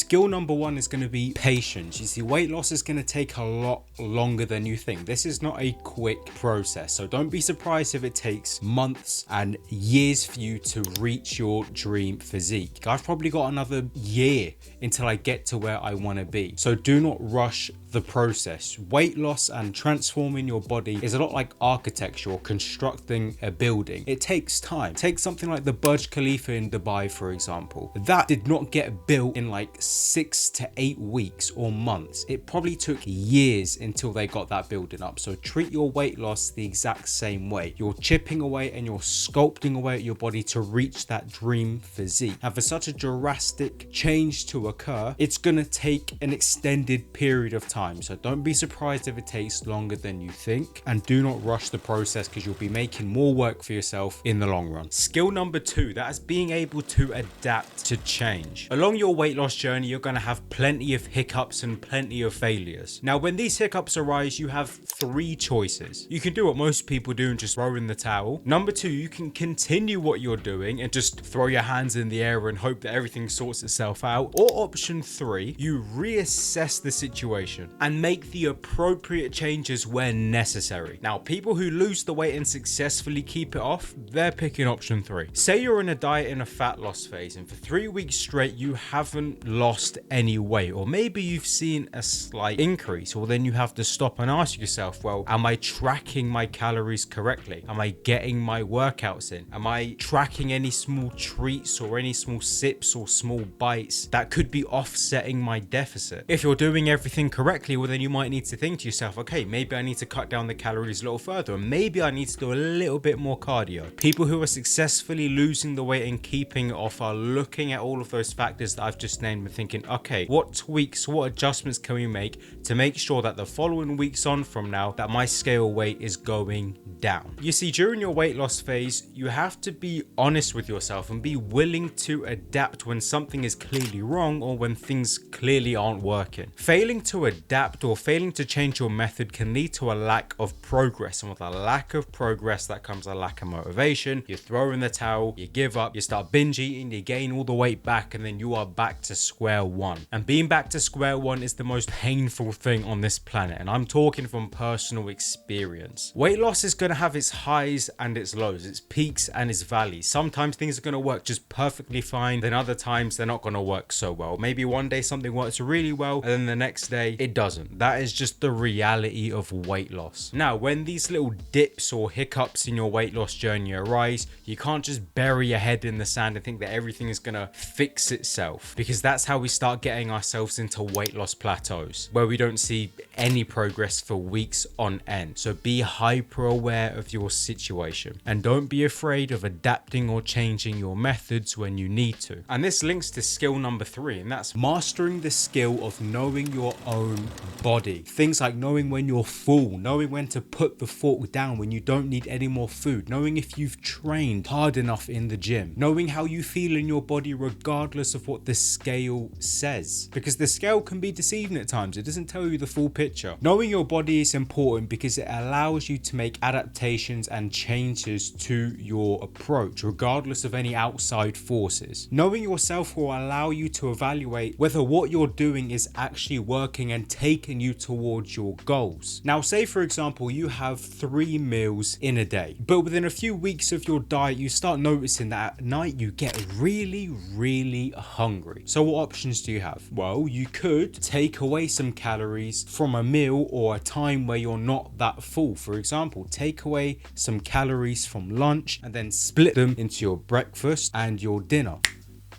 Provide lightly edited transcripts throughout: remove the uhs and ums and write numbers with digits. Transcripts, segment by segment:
Skill number one is going to be patience. You see, weight loss is going to take a lot longer than you think. This is not a quick process, so don't be surprised if it takes months and years for you to reach your dream physique. I've probably got another year until I get to where I want to be, so do not rush the process. Weight loss and transforming your body is a lot like architecture or constructing a building. It takes time. Take something like the Burj Khalifa in Dubai, for example. That did not get built in like 6 to 8 weeks or months. It probably took years until they got that building up. So treat your weight loss the exact same way. You're chipping away and you're sculpting away at your body to reach that dream physique. And for such a drastic change to occur, it's gonna take an extended period of time. So don't be surprised if it takes longer than you think, and do not rush the process because you'll be making more work for yourself in the long run. Skill number two, that is being able to adapt to change. Along your weight loss journey, you're going to have plenty of hiccups and plenty of failures. Now, when these hiccups arise, you have three choices. You can do what most people do and just throw in the towel. Number two, you can continue what you're doing and just throw your hands in the air and hope that everything sorts itself out. Or option three, you reassess the situation and make the appropriate changes where necessary. Now, people who lose the weight and successfully keep it off, they're picking option three. Say you're in a diet in a fat loss phase and for 3 weeks straight you haven't lost any weight, or maybe you've seen a slight increase. Well, then you have to stop and ask yourself, well, am I tracking my calories correctly? Am I getting my workouts in? Am I tracking any small treats or any small sips or small bites that could be offsetting my deficit? If you're doing everything correctly, well, then you might need to think to yourself, okay, maybe I need to cut down the calories a little further, and maybe I need to do a little bit more cardio. People who are successfully losing the weight and keeping it off are looking at all of those factors that I've just named and thinking, okay, what tweaks, what adjustments can we make to make sure that the following weeks on from now that my scale weight is going down? You see, during your weight loss phase, you have to be honest with yourself and be willing to adapt when something is clearly wrong or when things clearly aren't working. Failing to adapt or failing to change your method can lead to a lack of progress, and with a lack of progress that comes a lack of motivation. You throw in the towel, you give up, you start binge eating, you gain all the weight back, and then you are back to square one. And being back to square one is the most painful thing on this planet, and I'm talking from personal experience. Weight loss is going to have its highs and its lows, its peaks and its valleys. Sometimes things are going to work just perfectly fine, then other times they're not going to work so well. Maybe one day something works really well and then the next day it doesn't. That is just the reality of weight loss. Now, when these little dips or hiccups in your weight loss journey arise, you can't just bury your head in the sand and think that everything is gonna fix itself, because that's how we start getting ourselves into weight loss plateaus where we don't see any progress for weeks on end. So be hyper aware of your situation and don't be afraid of adapting or changing your methods when you need to. And this links to skill number three, and that's mastering the skill of knowing your own body. Things like knowing when you're full, knowing when to put the fork down when you don't need any more food, knowing if you've trained hard enough in the gym, knowing how you feel in your body regardless of what the scale says, because the scale can be deceiving at times. It doesn't tell you the full picture. Knowing your body is important because it allows you to make adaptations and changes to your approach regardless of any outside forces. Knowing yourself will allow you to evaluate whether what you're doing is actually working and taking you towards your goals. Now, say for example you have 3 meals in a day, but within a few weeks of your diet you start noticing that at night you get really hungry. So what options do you have? Well, you could take away some calories from a meal or a time where you're not that full. For example, take away some calories from lunch and then split them into your breakfast and your dinner.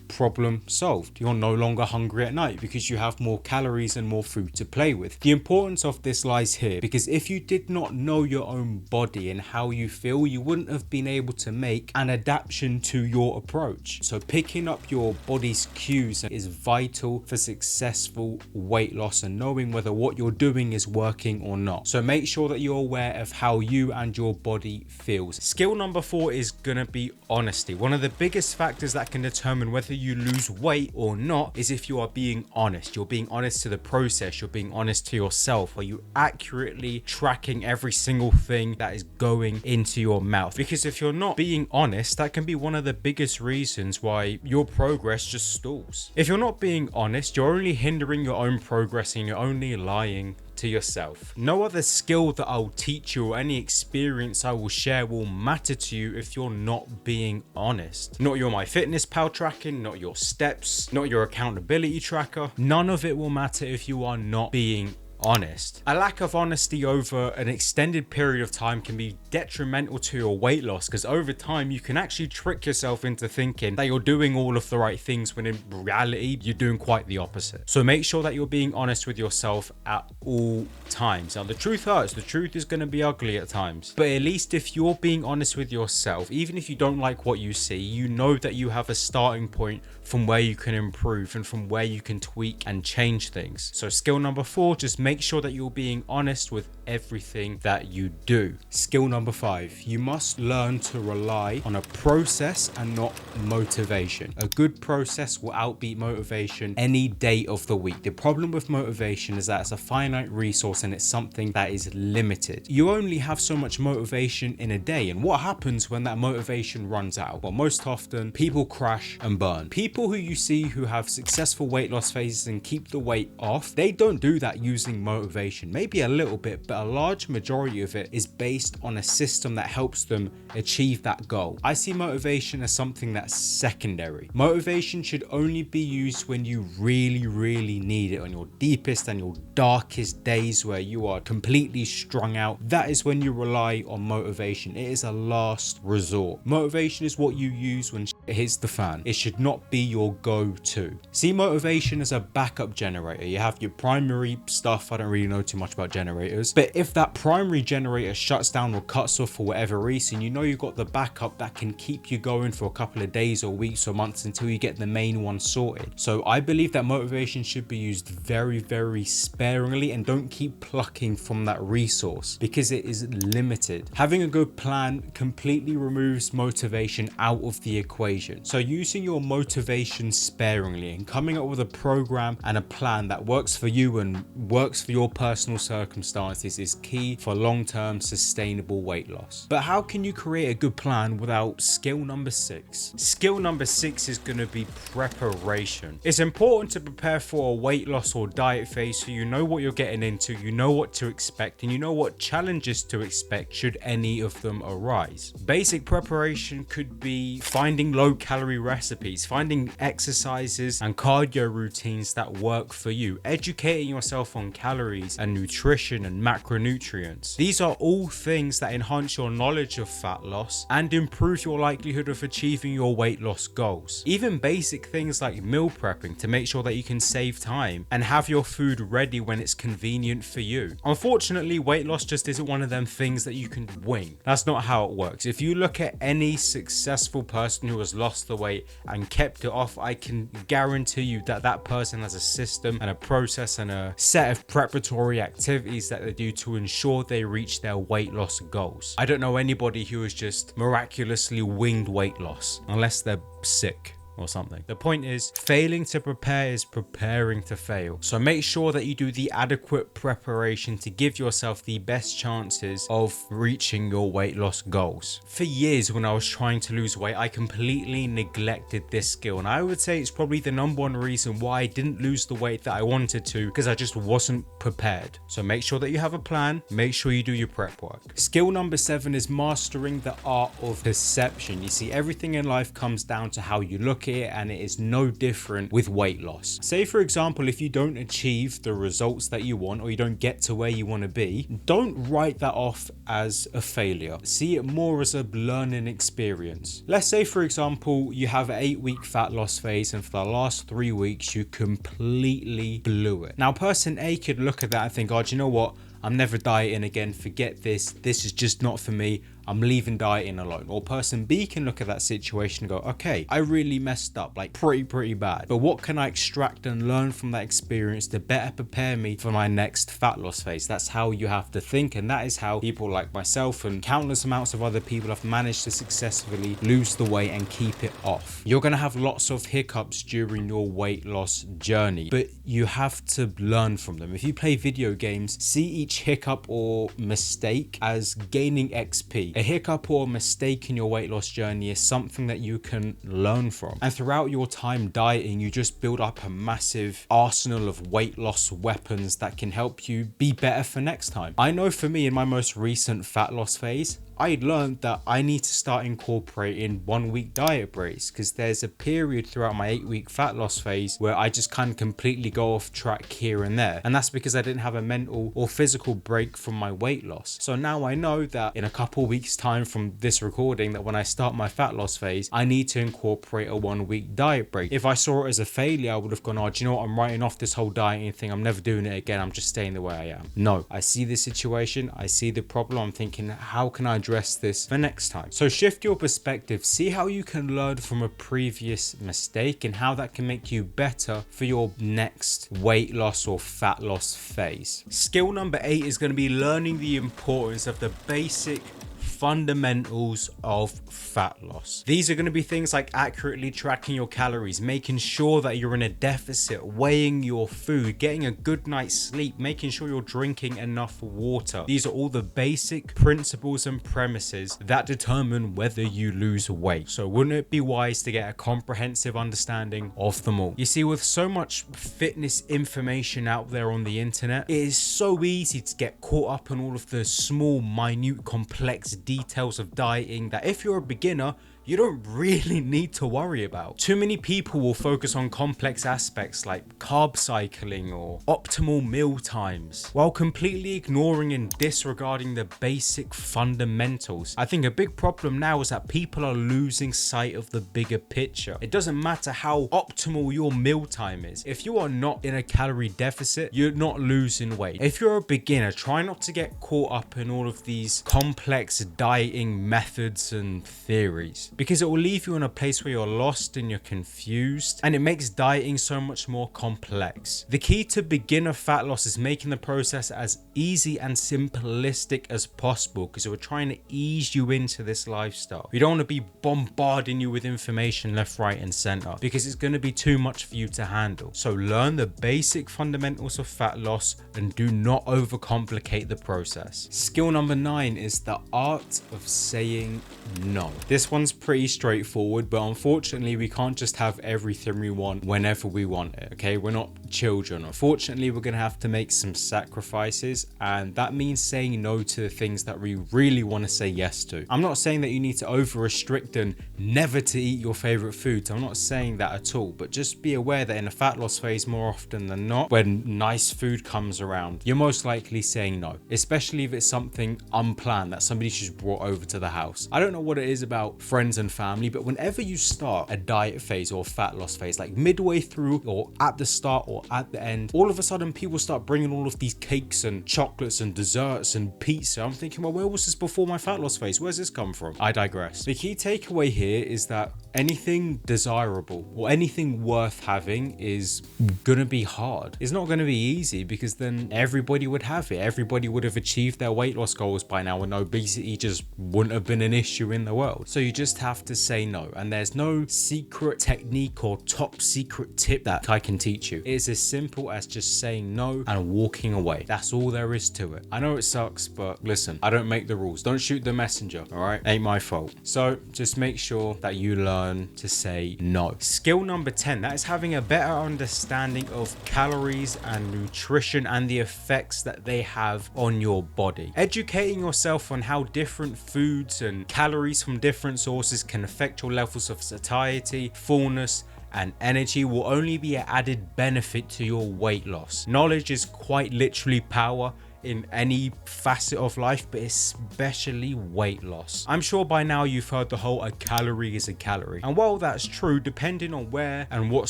Problem solved. You're no longer hungry at night because you have more calories and more food to play with. The importance of this lies here, because if you did not know your own body and how you feel, you wouldn't have been able to make an adaptation to your approach. So picking up your body's cues is vital for successful weight loss and knowing whether what you're doing is working or not. So make sure that you're aware of how you and your body feels. Skill number 4 is gonna be honesty. One of the biggest factors that can determine whether you lose weight or not is if you are being honest. You're being honest to the process. You're being honest to yourself. Are you accurately tracking every single thing that is going into your mouth? Because if you're not being honest, that can be one of the biggest reasons why your progress just stalls. If you're not being honest, you're only hindering your own progress and you're only lying to yourself. No other skill that I'll teach you or any experience I will share will matter to you if you're not being honest. Not your MyFitnessPal tracking, not your steps, not your accountability tracker. None of it will matter if you are not being honest. A lack of honesty over an extended period of time can be detrimental to your weight loss, because over time you can actually trick yourself into thinking that you're doing all of the right things when in reality you're doing quite the opposite. So make sure that you're being honest with yourself at all times. Now the truth hurts, the truth is going to be ugly at times, but at least if you're being honest with yourself, even if you don't like what you see, you know that you have a starting point from where you can improve and from where you can tweak and change things. So skill number 4, just make sure that you're being honest with everything that you do. Skill number 5, you must learn to rely on a process and not motivation. A good process will outbeat motivation any day of the week. The problem with motivation is that it's a finite resource and it's something that is limited. You only have so much motivation in a day, and what happens when that motivation runs out? Well, most often people crash and burn. People who you see who have successful weight loss phases and keep the weight off, they don't do that using motivation. Maybe a little bit, but a large majority of it is based on a system that helps them achieve that goal. I see motivation as something that's secondary. Motivation should only be used when you really need it, on your deepest and your darkest days where you are completely strung out. That is when you rely on motivation. It is a last resort. Motivation is what you use when shit hits the fan. It should not be your go-to. See motivation as a backup generator. You have your primary stuff. I don't really know too much about generators, but if that primary generator shuts down or cuts off for whatever reason, you know you've got the backup that can keep you going for a couple of days or weeks or months until you get the main one sorted. So I believe that motivation should be used very sparingly, and don't keep plucking from that resource because it is limited. Having a good plan completely removes motivation out of the equation. So using your motivation sparingly and coming up with a program and a plan that works for you and works for your personal circumstances is key for long-term sustainable weight loss. But how can you create a good plan without skill number 6? Skill number 6 is going to be preparation. It's important to prepare for a weight loss or diet phase so you know what you're getting into, you know what to expect, and you know what challenges to expect should any of them arise. Basic preparation could be finding low-calorie recipes, finding exercises and cardio routines that work for you, educating yourself on calories and nutrition and macronutrients. These are all things that enhance your knowledge of fat loss and improve your likelihood of achieving your weight loss goals. Even basic things like meal prepping to make sure that you can save time and have your food ready when it's convenient for you. Unfortunately, weight loss just isn't one of them things that you can wing. That's not how it works. If you look at any successful person who has lost the weight and kept it off, I can guarantee you that that person has a system and a process and a set of preparatory activities that they do to ensure they reach their weight loss goals. I don't know anybody who has just miraculously winged weight loss unless they're sick or something. The point is, failing to prepare is preparing to fail. So make sure that you do the adequate preparation to give yourself the best chances of reaching your weight loss goals. For years when I was trying to lose weight, I completely neglected this skill, and I would say it's probably the number one reason why I didn't lose the weight that I wanted to, because I just wasn't prepared. So make sure that you have a plan, make sure you do your prep work. Skill number 7 is mastering the art of perception. You see, everything in life comes down to how you look at it, and it is no different with weight loss. Say for example, if you don't achieve the results that you want, or you don't get to where you want to be, don't write that off as a failure. See it more as a learning experience. Let's say for example, you have an 8-week fat loss phase, and for the last 3 weeks you completely blew it. Now person A could look at that and think, oh, do you know what? I'm never dieting again. Forget this. This is just not for me. I'm leaving dieting alone. Or person B can look at that situation and go, okay, I really messed up, like pretty bad. But what can I extract and learn from that experience to better prepare me for my next fat loss phase? That's how you have to think, and that is how people like myself and countless amounts of other people have managed to successfully lose the weight and keep it off. You're going to have lots of hiccups during your weight loss journey, but you have to learn from them. If you play video games, see each hiccup or mistake as gaining XP. A hiccup or mistake in your weight loss journey is something that you can learn from. And throughout your time dieting, you just build up a massive arsenal of weight loss weapons that can help you be better for next time. I know for me, in my most recent fat loss phase, I learned that I need to start incorporating 1 week diet breaks, because there's a period throughout my 8-week fat loss phase where I just kind of completely go off track here and there. And that's because I didn't have a mental or physical break from my weight loss. So now I know that in a couple weeks time from this recording, that when I start my fat loss phase, I need to incorporate a 1 week diet break. If I saw it as a failure, I would have gone, oh, do you know what? I'm writing off this whole dieting thing. I'm never doing it again. I'm just staying the way I am. No, I see the situation. I see the problem. I'm thinking, how can I address this for next time? So shift your perspective, see how you can learn from a previous mistake and how that can make you better for your next weight loss or fat loss phase. Skill number 8 is going to be learning the importance of the basic fundamentals of fat loss. These are going to be things like accurately tracking your calories, making sure that you're in a deficit, weighing your food, getting a good night's sleep, making sure you're drinking enough water. These are all the basic principles and premises that determine whether you lose weight. So wouldn't it be wise to get a comprehensive understanding of them all? You see, with so much fitness information out there on the internet, it is so easy to get caught up in all of the small, minute, complex details of dieting that if you're a beginner, you don't really need to worry about. Too many people will focus on complex aspects like carb cycling or optimal meal times, while completely ignoring and disregarding the basic fundamentals. I think a big problem now is that people are losing sight of the bigger picture. It doesn't matter how optimal your meal time is. If you are not in a calorie deficit, you're not losing weight. If you're a beginner, try not to get caught up in all of these complex dieting methods and theories, because it will leave you in a place where you're lost and you're confused, and it makes dieting so much more complex. The key to beginner fat loss is making the process as easy and simplistic as possible, because we're trying to ease you into this lifestyle. We don't want to be bombarding you with information left, right, and center, because it's going to be too much for you to handle. So learn the basic fundamentals of fat loss and do not overcomplicate the process. Skill number 9 is the art of saying no. This one's pretty straightforward, but unfortunately we can't just have everything we want whenever we want it. Okay, we're not children. Unfortunately, we're gonna have to make some sacrifices, and that means saying no to the things that we really want to say yes to. I'm not saying that you need to over restrict and never to eat your favorite foods. I'm not saying that at all, but just be aware that in a fat loss phase, more often than not, when nice food comes around, you're most likely saying no, especially if it's something unplanned that somebody just brought over to the house. I don't know what it is about friends and family, but whenever you start a diet phase or fat loss phase, like midway through or at the start or at the end, all of a sudden people start bringing all of these cakes and chocolates and desserts and pizza. I'm thinking, well, where was this before my fat loss phase? Where's this come from? I digress. The key takeaway here is that anything desirable or anything worth having is gonna be hard. It's not gonna be easy, because then everybody would have it. Everybody would have achieved their weight loss goals by now, and obesity just wouldn't have been an issue in the world. So you just have to say no, and there's no secret technique or top secret tip that I can teach you. It's as simple as just saying no and walking away. That's all there is to it. I know it sucks, but listen, I don't make the rules. Don't shoot the messenger, all right? Ain't my fault. So just make sure that you learn to say no. Skill number 10, that is having a better understanding of calories and nutrition and the effects that they have on your body. Educating yourself on how different foods and calories from different sources can affect your levels of satiety, fullness, and energy will only be an added benefit to your weight loss. Knowledge is quite literally power. in any facet of life, but especially weight loss. I'm sure by now you've heard the whole a calorie is a calorie. And while that's true, depending on where and what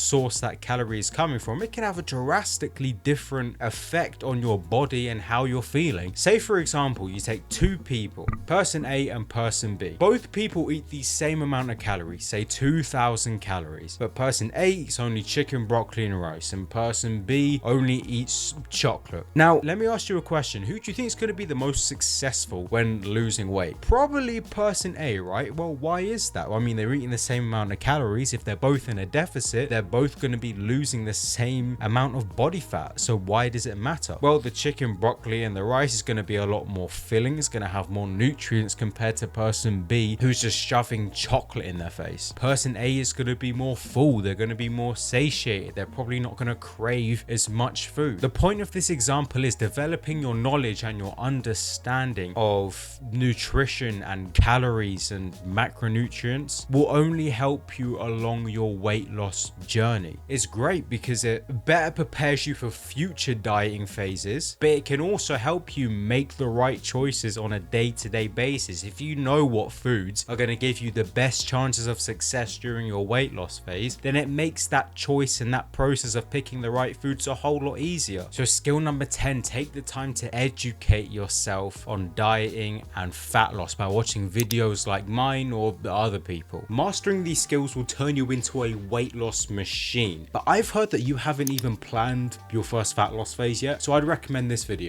source that calorie is coming from, it can have a drastically different effect on your body and how you're feeling. Say for example, you take two people, person A and person B. Both people eat the same amount of calories, say 2,000 calories, but person A eats only chicken, broccoli and rice, and person B only eats chocolate. Now, let me ask you a question. Who do you think is going to be the most successful when losing weight? Probably person A, right? Well, why is that? Well, I mean, they're eating the same amount of calories. If they're both in a deficit, they're both going to be losing the same amount of body fat. So why does it matter? Well, the chicken, broccoli and the rice is going to be a lot more filling. It's going to have more nutrients compared to person B, who's just shoving chocolate in their face. Person A is going to be more full. They're going to be more satiated. They're probably not going to crave as much food. The point of this example is developing your knowledge and your understanding of nutrition and calories and macronutrients will only help you along your weight loss journey. It's great because it better prepares you for future dieting phases, but it can also help you make the right choices on a day-to-day basis. If you know what foods are going to give you the best chances of success during your weight loss phase, then it makes that choice and that process of picking the right foods a whole lot easier. So skill number 10, take the time to educate yourself on dieting and fat loss by watching videos like mine or other people. Mastering these skills will turn you into a weight loss machine. But I've heard that you haven't even planned your first fat loss phase yet, so I'd recommend this video.